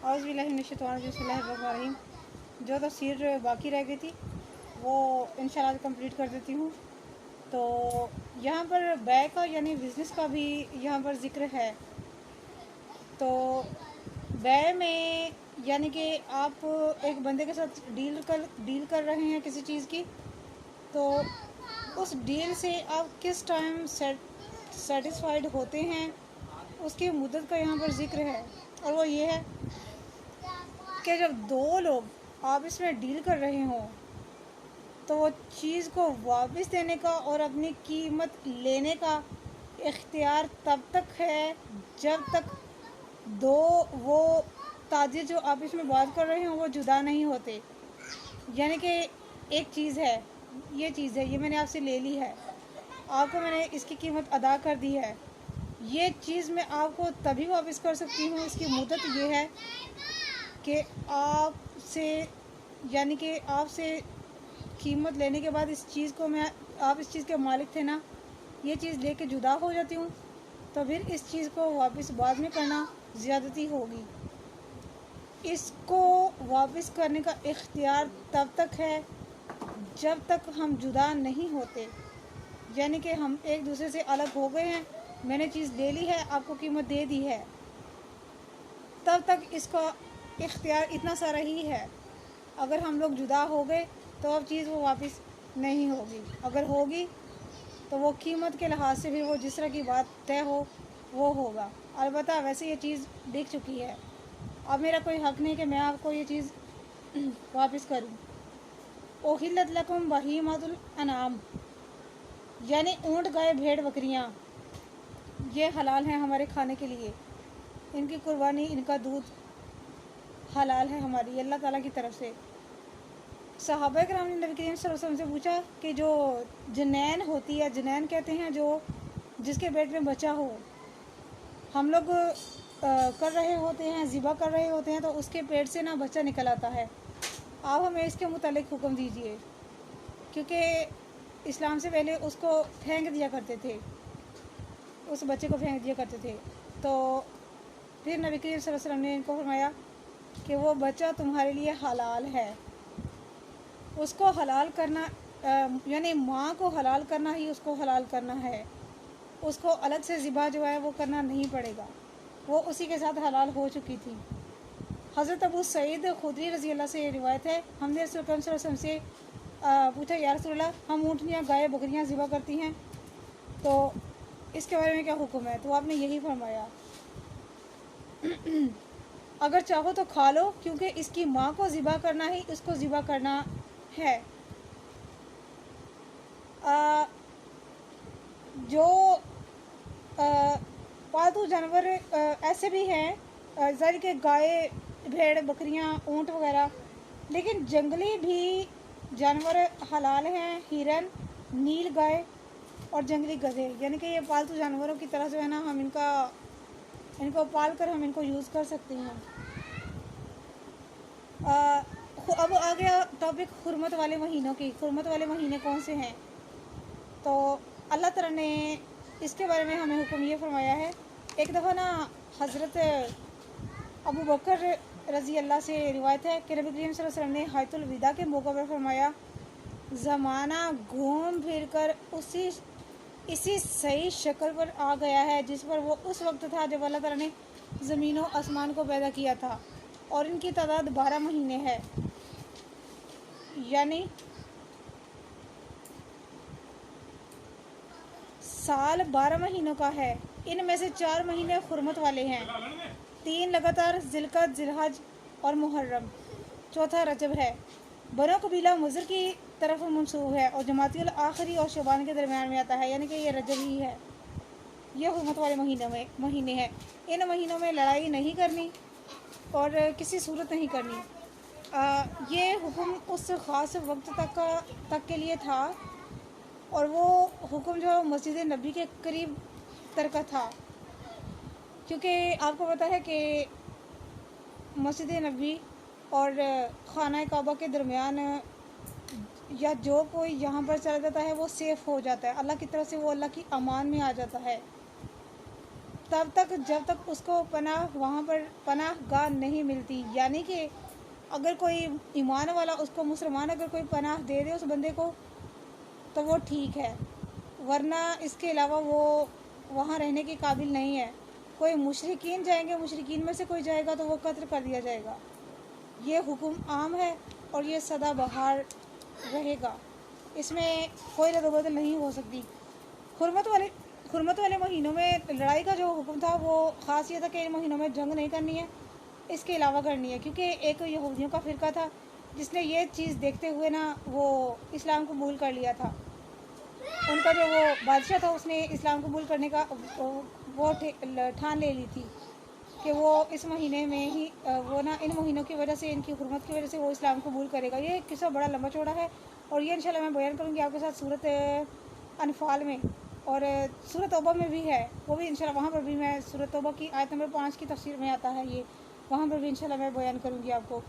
اعوذ باللہ من الشیطان الرجیم، بسم اللہ الرحمن الرحیم۔ جو تفسیر باقی رہ گئی تھی وہ انشاءاللہ کمپلیٹ کر دیتی ہوں۔ تو یہاں پر بے کا یعنی بزنس کا بھی یہاں پر ذکر ہے۔ تو بے میں یعنی کہ آپ ایک بندے کے ساتھ ڈیل کر رہے ہیں کسی چیز کی، تو اس ڈیل سے آپ کس ٹائم سیٹسفائیڈ ہوتے ہیں، اس کی مدت کا یہاں پر ذکر ہے۔ اور وہ یہ ہے کہ جب دو لوگ آپس میں ڈیل کر رہے ہوں تو وہ چیز کو واپس دینے کا اور اپنی قیمت لینے کا اختیار تب تک ہے جب تک وہ تاجر جو آپس میں بات کر رہے ہوں وہ جدا نہیں ہوتے۔ یعنی کہ ایک چیز ہے، یہ چیز ہے، یہ میں نے آپ سے لے لی ہے، آپ کو میں نے اس کی قیمت ادا کر دی ہے، یہ چیز میں آپ کو تبھی واپس کر سکتی ہوں، اس کی مدت یہ ہے کہ آپ سے یعنی کہ آپ سے قیمت لینے کے بعد اس چیز کو آپ اس چیز کے مالک تھے نا، یہ چیز لے کے جدا ہو جاتی ہوں تو پھر اس چیز کو واپس بعد میں کرنا زیادتی ہوگی۔ اس کو واپس کرنے کا اختیار تب تک ہے جب تک ہم جدا نہیں ہوتے، یعنی کہ ہم ایک دوسرے سے الگ ہو گئے ہیں، میں نے چیز لے لی ہے، آپ کو قیمت دے دی ہے، تب تک اس کا اختیار اتنا سارا ہی ہے۔ اگر ہم لوگ جدا ہو گئے تو اب چیز وہ واپس نہیں ہوگی، اگر ہوگی تو وہ قیمت کے لحاظ سے بھی وہ جس طرح کی بات طے ہو وہ ہوگا۔ البتہ ویسے یہ چیز بک چکی ہے، اب میرا کوئی حق نہیں کہ میں آپ کو یہ چیز واپس کروں۔ احلت لکم بہیمۃ الانعام، یعنی اونٹ، گائے، بھیڑ، بکریاں یہ حلال ہیں ہمارے کھانے کے لیے، ان کی قربانی، ان کا دودھ حلال ہے ہماری اللہ تعالیٰ کی طرف سے۔ صحابہ کرام نے نبی کریم صلی اللہ علیہ وسلم سے پوچھا کہ جو جنین ہوتی ہے، جنین کہتے ہیں جو جس کے پیٹ میں بچہ ہو، ہم لوگ کر رہے ہوتے ہیں، ذبح کر رہے ہوتے ہیں تو اس کے پیٹ سے نا بچہ نکل آتا ہے، آپ ہمیں اس کے متعلق حکم دیجئے، کیونکہ اسلام سے پہلے اس کو پھینک دیا کرتے تھے، اس بچے کو پھینک دیا کرتے تھے۔ تو پھر نبی کریم صلی اللہ علیہ وسلم نے ان کو فرمایا کہ وہ بچہ تمہارے لیے حلال ہے، اس کو حلال کرنا یعنی ماں کو حلال کرنا ہی اس کو حلال کرنا ہے، اس کو الگ سے ذبح جو ہے وہ کرنا نہیں پڑے گا، وہ اسی کے ساتھ حلال ہو چکی تھی۔ حضرت ابو سعید خدری رضی اللہ سے یہ روایت ہے، ہم نے رسول اکرم صلی اللہ علیہ وسلم سے پوچھا یا رسول اللہ ہم اونٹنیاں، گائے، بکریاں ذبح کرتی ہیں تو اس کے بارے میں کیا حکم ہے؟ تو آپ نے یہی فرمایا اگر چاہو تو کھا لو، کیونکہ اس کی ماں کو ذبح کرنا ہی اس کو ذبح کرنا ہے۔ جو پالتو جانور ایسے بھی ہیں، ظاہر کہ گائے، بھیڑ، بکریاں، اونٹ وغیرہ، لیکن جنگلی بھی جانور حلال ہیں، ہرن، نیل گائے اور جنگلی گدھے، یعنی کہ یہ پالتو جانوروں کی طرح جو ہے نا ہم ان کو پال کر ہم ان کو یوز کر سکتے ہیں۔ اب آ گیا ٹاپک حرمت والے مہینوں کی۔ حرمت والے مہینے کون سے ہیں؟ تو اللہ تعالیٰ نے اس کے بارے میں ہمیں حکم یہ فرمایا ہے۔ ایک دفعہ نا حضرت ابو بکر رضی اللہ سے روایت ہے کہ نبی کریم صلی اللہ علیہ وسلم نے حجۃ الوداع کے موقع پر فرمایا زمانہ گھوم پھر کر اسی صحیح شکل پر آ گیا ہے جس پر وہ اس وقت تھا جب اللہ تعالیٰ نے زمین و آسمان کو پیدا کیا تھا، اور ان کی تعداد 12 مہینے ہے، یعنی سال 12 مہینوں کا ہے۔ ان میں سے 4 مہینے حرمت والے ہیں، 3 لگاتار ذی القعدہ، ذی الحج اور محرم، چوتھا رجب ہے۔ بنو قبیلہ مضر کی طرف منسوب ہے اور جمادی الاخری اور شعبان کے درمیان میں آتا ہے، یعنی کہ یہ رجب ہی ہے۔ یہ حرمت والے مہینے ہیں، ان مہینوں میں لڑائی نہیں کرنی اور کسی صورت نہیں کرنی۔ یہ حکم اس خاص وقت تک کے لیے تھا، اور وہ حکم جو مسجد نبی کے قریب ترکہ تھا، کیونکہ آپ کو پتہ ہے کہ مسجد نبی اور خانہ کعبہ کے درمیان یا جو کوئی یہاں پر چلا جاتا ہے وہ سیف ہو جاتا ہے، اللہ کی طرف سے وہ اللہ کی امان میں آ جاتا ہے۔ تب تک جب تک اس کو پناہ وہاں پر پناہ گاہ نہیں ملتی. یعنی کہ اگر کوئی ایمان والا اس کو مسلمان اگر کوئی پناہ دے دے اس بندے کو تو وہ ٹھیک ہے، ورنہ اس کے علاوہ وہ وہاں رہنے کے قابل نہیں ہے. کوئی مشرکین جائیں گے، مشرکین میں سے کوئی جائے گا تو وہ قتل کر دیا جائے گا. یہ حکم عام ہے اور یہ سدا بہار رہے گا، اس میں کوئی رد و بدل نہیں ہو سکتی. حرمت والے مہینوں میں لڑائی کا جو حکم تھا وہ خاص یہ تھا کہ ان مہینوں میں جنگ نہیں کرنی ہے، اس کے علاوہ کرنی ہے. کیونکہ ایک یہودیوں کا فرقہ تھا جس نے یہ چیز دیکھتے ہوئے نا وہ اسلام قبول کر لیا تھا. ان کا جو وہ بادشاہ تھا اس نے اسلام قبول کرنے کا وہ ٹھان لے لی تھی کہ وہ اس مہینے میں ہی وہ نا ان مہینوں کی وجہ سے، ان کی حرمت کی وجہ سے وہ اسلام قبول کرے گا. یہ قصہ بڑا لمبا چوڑا ہے اور یہ انشاءاللہ میں بیان کروں گی آپ کے ساتھ سورۃ انفال میں، اور سورۃ توبہ میں بھی ہے، وہ بھی انشاءاللہ وہاں پر بھی میں سورۃ توبہ کی آیت نمبر 5 کی تفسیر میں آتا ہے یہ، وہاں پر بھی انشاءاللہ میں بیان کروں گی آپ کو.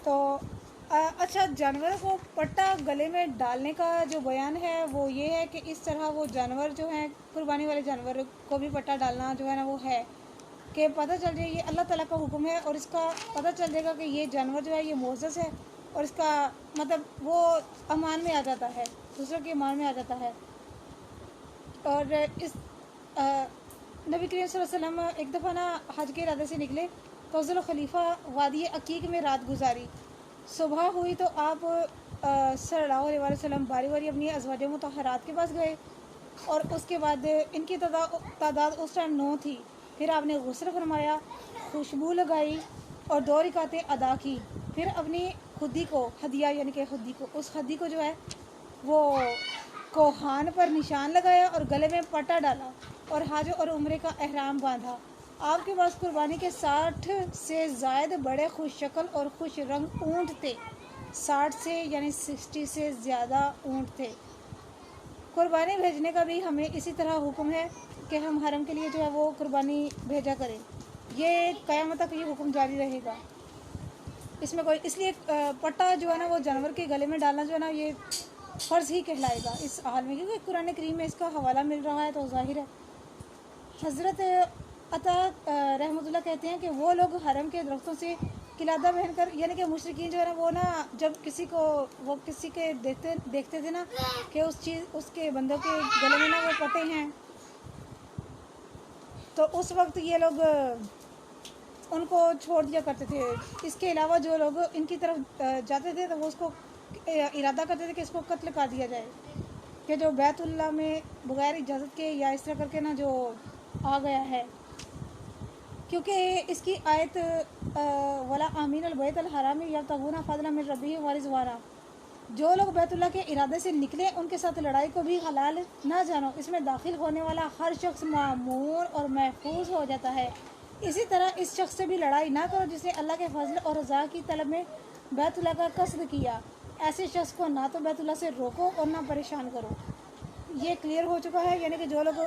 تو اچھا، جانوروں کو پٹا گلے میں ڈالنے کا جو بیان ہے وہ یہ ہے کہ اس طرح وہ جانور جو ہیں قربانی والے جانور کو بھی پٹا ڈالنا جو ہے نا وہ ہے کہ پتہ چل جائے یہ اللہ تعالیٰ کا حکم ہے، اور اس کا پتہ چل جائے گا کہ یہ جانور جو ہے یہ معزز ہے اور اس کا مطلب وہ امان میں آ جاتا ہے، دوسروں کے امان میں آ جاتا ہے. اور اس نبی کریم صلی اللہ علیہ وسلم ایک دفعہ نا حج کے ارادے سے نکلے تو ذوالخلیفہ وادی عقیق میں رات گزاری. صبح ہوئی تو آپ صلی اللہ علیہ وسلم باری باری اپنی ازواج مطہرات کے پاس گئے، اور اس کے بعد ان کی تعداد اس ٹائم 9 تھی. پھر آپ نے غسل فرمایا، خوشبو لگائی اور 2 رکعتیں ادا کی. پھر اپنی خدی کو ہدیہ یعنی کہ خدی کو اس خدی کو جو ہے وہ کوہان پر نشان لگایا اور گلے میں پٹا ڈالا اور حج اور عمرے کا احرام باندھا. آپ کے پاس قربانی کے 60 سے زائد بڑے خوش شکل اور خوش رنگ اونٹ تھے. 60 سے یعنی 60 سے زیادہ اونٹ تھے. قربانی بھیجنے کا بھی ہمیں اسی طرح حکم ہے کہ ہم حرم کے لیے جو ہے وہ قربانی بھیجا کریں. یہ قیامت تک یہ حکم جاری رہے گا. اس میں کوئی اس لیے پٹا جو ہے نا وہ جانور کے گلے میں ڈالنا جو ہے نا یہ فرض ہی کہلائے گا اس حال میں، کیونکہ قرآن کریم میں اس کا حوالہ مل رہا ہے تو ظاہر ہے. حضرت عطا رحمۃ اللہ کہتے ہیں کہ وہ لوگ حرم کے درختوں سے قلادہ پہن کر، یعنی کہ مشرکین جو ہے نا وہ نا جب کسی کو وہ کسی کے دیکھتے تھے نا کہ اس کے بندوں کے گلے میں نا وہ پٹے ہیں تو اس وقت یہ لوگ ان کو چھوڑ دیا کرتے تھے. اس کے علاوہ جو لوگ ان کی طرف جاتے تھے تو وہ اس کو ارادہ کرتے تھے کہ اس کو قتل کر دیا جائے، کہ جو بیت اللہ میں بغیر اجازت کے یا اس طرح کر کے نا جو آ گیا ہے. کیونکہ اس کی آیت ولا آمین البیت الحرام یبتغون فضلا من ربهم ورضوانا، جو لوگ بیت اللہ کے ارادے سے نکلے ان کے ساتھ لڑائی کو بھی حلال نہ جانو. اس میں داخل ہونے والا ہر شخص معمور اور محفوظ ہو جاتا ہے. اسی طرح اس شخص سے بھی لڑائی نہ کرو جس نے اللہ کے فضل اور رضا کی طلب میں بیت اللہ کا قصد کیا. ایسے شخص کو نہ تو بیت اللہ سے روکو اور نہ پریشان کرو. یہ کلیئر ہو چکا ہے. یعنی کہ جو لوگ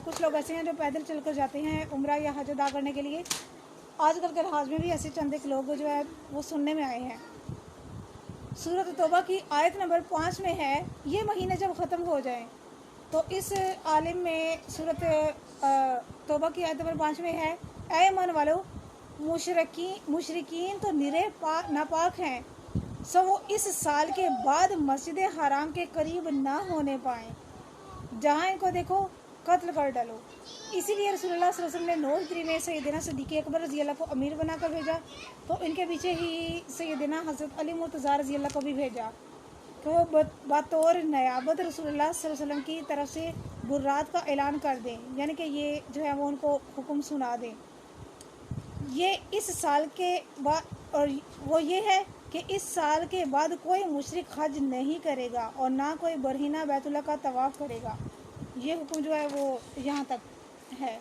کچھ لوگ ایسے ہیں جو پیدل چل کر جاتے ہیں عمرہ یا حج ادا کرنے کے لیے. آج کل کے لحاظ میں بھی ایسے چند ایک لوگ جو ہے وہ سننے میں آئے ہیں. سورۃ توبہ کی آیت نمبر 5 میں ہے یہ مہینے جب ختم ہو جائیں تو اس عالم میں سورۃ توبہ کی آیت نمبر 5 میں ہے اے ایمان والو، مشرکین تو نرے ناپاک ہیں، سو وہ اس سال کے بعد مسجد حرام کے قریب نہ ہونے پائیں، جہاں ان کو دیکھو قتل کر ڈالو. اسی لیے رسول اللہ صلی اللہ علیہ وسلم نے 9 ہجری میں سیدنا صدیق اکبر رضی اللہ کو امیر بنا کر بھیجا، تو ان کے پیچھے ہی سیدنا حضرت علی مرتضیٰ رضی اللہ کو بھی بھیجا کہ وہ بطور نیابت رسول اللہ صلی اللہ علیہ وسلم کی طرف سے برات کا اعلان کر دیں، یعنی کہ یہ جو ہے وہ ان کو حکم سنا دیں. یہ اس سال کے بعد، اور وہ یہ ہے کہ اس سال کے بعد کوئی مشرک حج نہیں کرے گا اور نہ کوئی برہنہ بیت اللہ کا طواف کرے گا. یہ حکم جو ہے وہ یہاں تک ہے.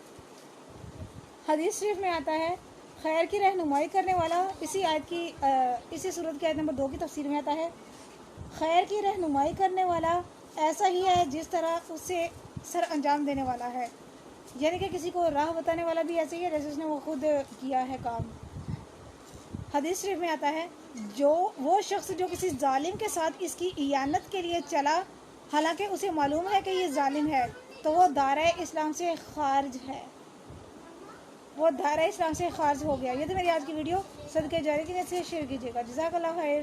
حدیث شریف میں آتا ہے خیر کی رہنمائی کرنے والا، اسی صورت کی آیت نمبر 2 کی تفسیر میں آتا ہے خیر کی رہنمائی کرنے والا ایسا ہی ہے جس طرح اس سے سر انجام دینے والا ہے. یعنی کہ کسی کو راہ بتانے والا بھی ایسے ہی ہے جیسے اس نے وہ خود کیا ہے کام. حدیث شریف میں آتا ہے وہ شخص جو کسی ظالم کے ساتھ اس کی اعانت کے لیے چلا حالانکہ اسے معلوم ہے کہ یہ ظالم ہے تو وہ دائرہ اسلام سے خارج ہے. وہ دھارا اسلام سے خارج ہو گیا. یہ تو میری آج کی ویڈیو. صدقے جاری کی نیت سے شیئر کیجیے گا. جزاک اللہ خیر.